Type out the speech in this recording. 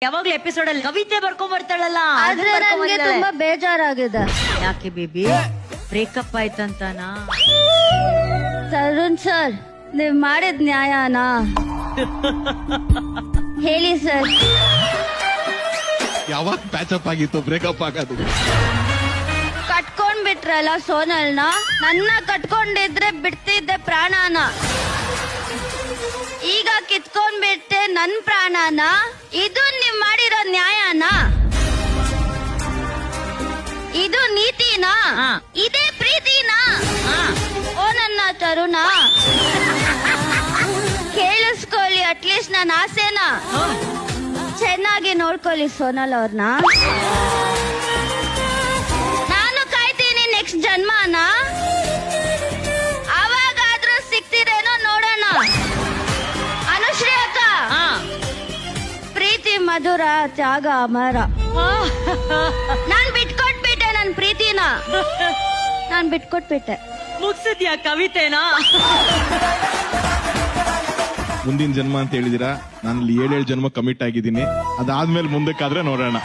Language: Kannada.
ಯಾವಾಗ್ಲೂ ಎಪಿಸೋಡ್ ಅಲ್ಲಿ ಕವಿತೆ ಬರ್ಕೊಂಡ್ ಬರ್ತಾಳಲ್ಲ ಆದ್ರೆ ನನ್ಗೆ ತುಂಬಾ ಬೇಜಾರಾಗಿದೆ. ಯಾಕೆ ಬೇಬಿ ಬ್ರೇಕಪ್ ಆಯ್ತಂತಾನಾ? ತರುಣ್ ಸರ್, ನೀವ್ ಮಾಡಿದ್ ನ್ಯಾಯನಾ? ಹೇಳಿ ಸರ್. ಯಾವಾಗ ಪ್ಯಾಚಪ್ ಆಗಿತ್ತು ಬ್ರೇಕಪ್ ಆಗೋದು? ಕಟ್ಕೊಂಡ್ಬಿಟ್ರಲ್ಲ ಸೋನಲ್ನ, ನನ್ನ ಕಟ್ಕೊಂಡಿದ್ರೆ ಬಿಡ್ತಿದ್ದೆ ಪ್ರಾಣನ. ಈಗ ಕಿತ್ಕೊಂಡ್ಬಿಟ್ಟೆ ನನ್ ಪ್ರಾಣನ. ಇದು ನೀವ್ ಮಾಡಿರೋ ನ್ಯಾಯನ? ಇದು ನೀತಿನಾ? ಇದೇ ಪ್ರೀತಿನಾ? ಓ ನನ್ನ ತರುಣ, ಕೇಳಿಸ್ಕೊಳ್ಳಿ ಅಟ್ಲೀಸ್ಟ್ ನನ್ನ ಆಸೆನ. ಚೆನ್ನಾಗಿ ನೋಡ್ಕೊಳ್ಳಿ ಸೋನಲ್ ಅವ್ರನ್ನ. ನಾನು ಕಾಯ್ತೀನಿ ನೆಕ್ಸ್ಟ್ ಜನ್ಮನ. ಅವಾಗಾದ್ರೂ ಸಿಕ್ತಿರೇನೋ ನೋಡೋಣ. ಅನುಶ್ರೀ ಅಕ್ಕ, ಪ್ರೀತಿ ಮಧುರ, ತ್ಯಾಗ ಅಮರ. ನಾನ್ ಬಿಟ್ಕೊಟ್ಬಿಟ್ಟೆ ನನ್ ಪ್ರೀತಿನ. ನಾನ್ ಬಿಟ್ಕೊಟ್ಬಿಟ್ಟೆ. ಮುಗ್ಸಿದ್ಯಾ ಕವಿತೆನಾ? ಮುಂದಿನ ಜನ್ಮ ಅಂತ ಹೇಳಿದಿರಾ, ನಾನು 7 ಜನ್ಮ ಕಮಿಟ್ ಆಗಿದ್ದೀನಿ. ಅದಾದ್ಮೇಲೆ ಮುಂದಕ್ಕಾದ್ರೆ ನೋಡೋಣ.